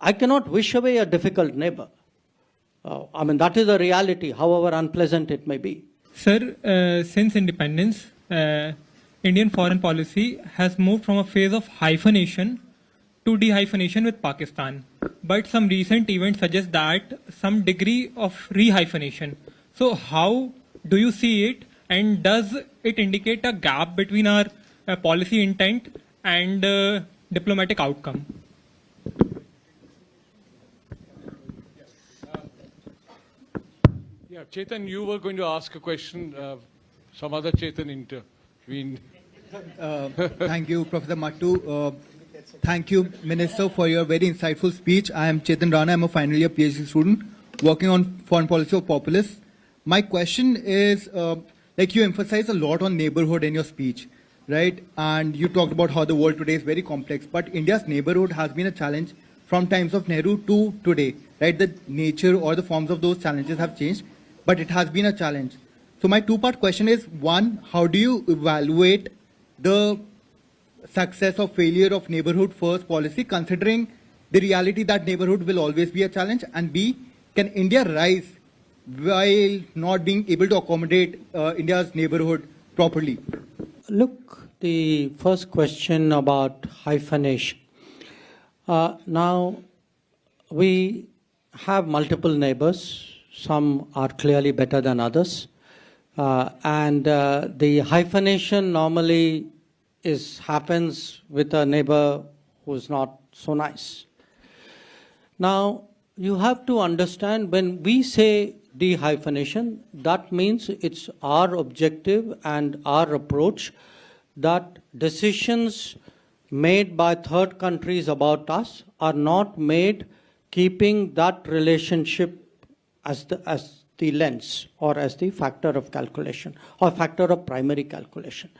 I cannot wish away a difficult neighbor. I mean, that is the reality, however unpleasant it may be. Sir, since independence, Indian foreign policy has moved from a phase of hyphenation to dehyphenation with Pakistan. But some recent events suggest that some degree of rehyphenation. So how do you see it, and does it indicate a gap between our policy intent and diplomatic outcome? Yeah, Chetan, you were going to ask a question. Some other Chetan intervened. Thank you, Professor Mattu. Thank you, Minister, for your very insightful speech. I am Chetan Rana. I'm a final year PhD student working on foreign policy of populists. My question is, like you emphasize a lot on neighborhood in your speech, right? And you talked about how the world today is very complex, but India's neighborhood has been a challenge from times of Nehru to today, right? The nature or the forms of those challenges have changed, but it has been a challenge. So my two-part question is, one, how do you evaluate the success or failure of neighborhood first policy, considering the reality that neighborhood will always be a challenge? And B, can India rise while not being able to accommodate India's neighborhood properly? Look, the first question about hyphenation. Now, we have multiple neighbors. Some are clearly better than others. And the hyphenation normally happens with a neighbor who's not so nice. Now, you have to understand, when we say dehyphenation, that means it's our objective and our approach that decisions made by third countries about us are not made keeping that relationship as the lens or as the factor of calculation or factor of primary calculation.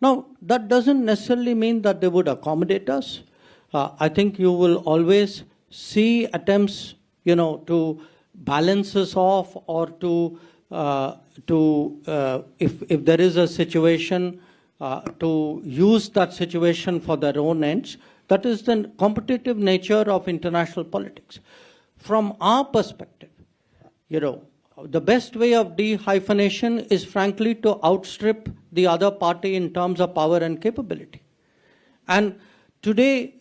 Now, that doesn't necessarily mean that they would accommodate us. I think you will always see attempts, to balance us off, or if there is a situation, to use that situation for their own ends. That is the competitive nature of international politics. From our perspective, the best way of dehyphenation is frankly to outstrip the other party in terms of power and capability. And today,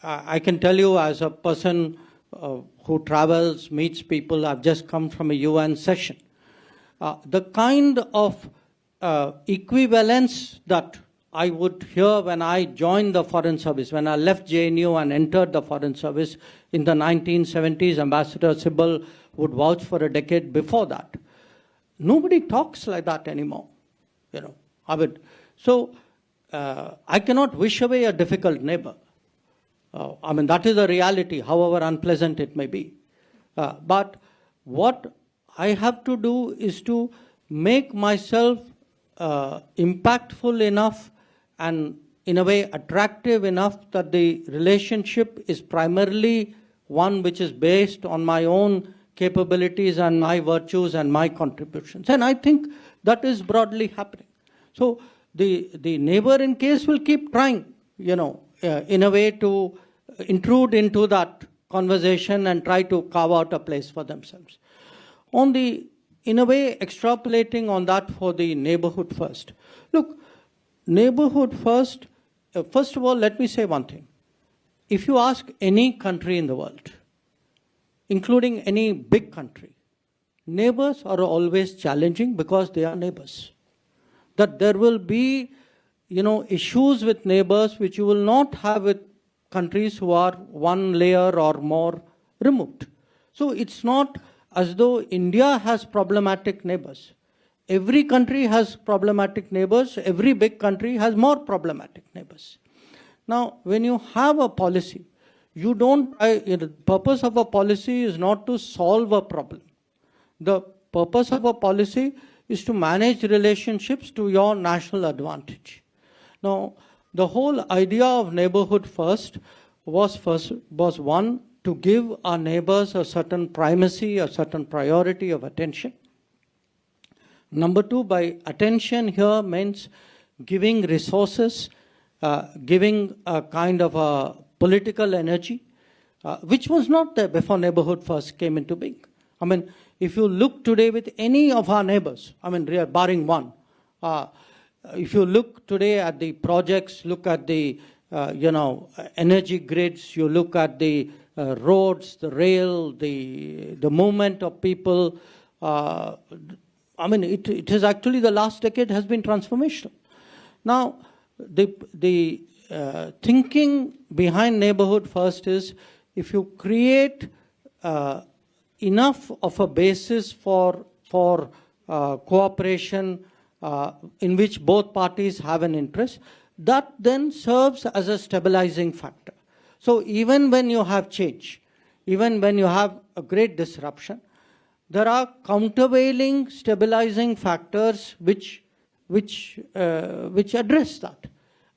I can tell you as a person who travels, meets people, I've just come from a UN session. The kind of equivalence that I would hear when I joined the Foreign Service, when I left JNU and entered the Foreign Service in the 1970s, Ambassador Sybil would vouch for a decade before that. Nobody talks like that anymore, So I cannot wish away a difficult neighbor. That is the reality, however unpleasant it may be. But what I have to do is to make myself impactful enough and in a way attractive enough that the relationship is primarily one which is based on my own capabilities and my virtues and my contributions. And I think that is broadly happening. So the neighboring case will keep trying, in a way to intrude into that conversation and try to carve out a place for themselves. In a way, extrapolating on that for the neighborhood first. Look, neighborhood first, first of all, let me say one thing. If you ask any country in the world, including any big country, neighbors are always challenging because they are neighbors. That there will be, issues with neighbors which you will not have with countries who are one layer or more removed. So it's not as though India has problematic neighbors. Every country has problematic neighbors. Every big country has more problematic neighbors. Now, when you have a policy, the purpose of a policy is not to solve a problem. The purpose of a policy is to manage relationships to your national advantage. Now, the whole idea of neighborhood first was one, to give our neighbors a certain primacy, a certain priority of attention. Number two, by attention here means giving resources, giving a kind of a political energy, which was not there before neighborhood first came into being. I mean, if you look today with any of our neighbors, I mean, barring one, if you look today at the projects, look at the, energy grids, you look at the roads, the rail, the movement of people, I mean, it is actually the last decade has been transformational. Now, the thinking behind neighborhood first is if you create enough of a basis for cooperation in which both parties have an interest, that then serves as a stabilizing factor. So even when you have change, even when you have a great disruption, there are countervailing stabilizing factors which address that.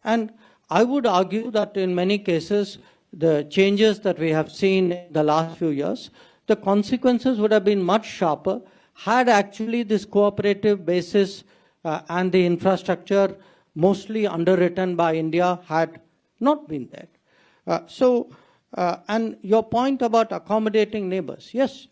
And I would argue that in many cases, the changes that we have seen in the last few years, the consequences would have been much sharper had actually this cooperative basis and the infrastructure mostly underwritten by India had not been there. And your point about accommodating neighbors, yes,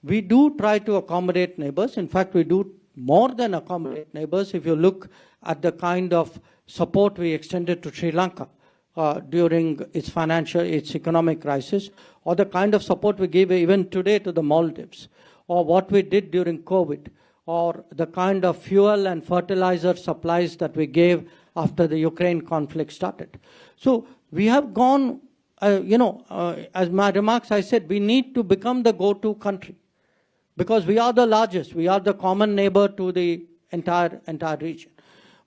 we do try to accommodate neighbors. In fact, we do more than accommodate neighbors. If you look at the kind of support we extended to Sri Lanka during its economic crisis, or the kind of support we give even today to the Maldives, or what we did during COVID, or the kind of fuel and fertilizer supplies that we gave after the Ukraine conflict started. So we have gone, as my remarks I said, we need to become the go-to country because we are the largest, we are the common neighbor to the entire region.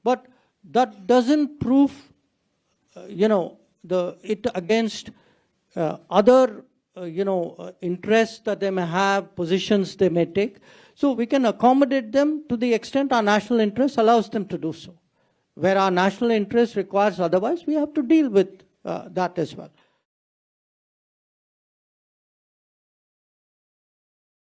But that doesn't prove, it against other, interests that they may have, positions they may take. So we can accommodate them to the extent our national interest allows them to do so. Where our national interest requires otherwise, we have to deal with that as well.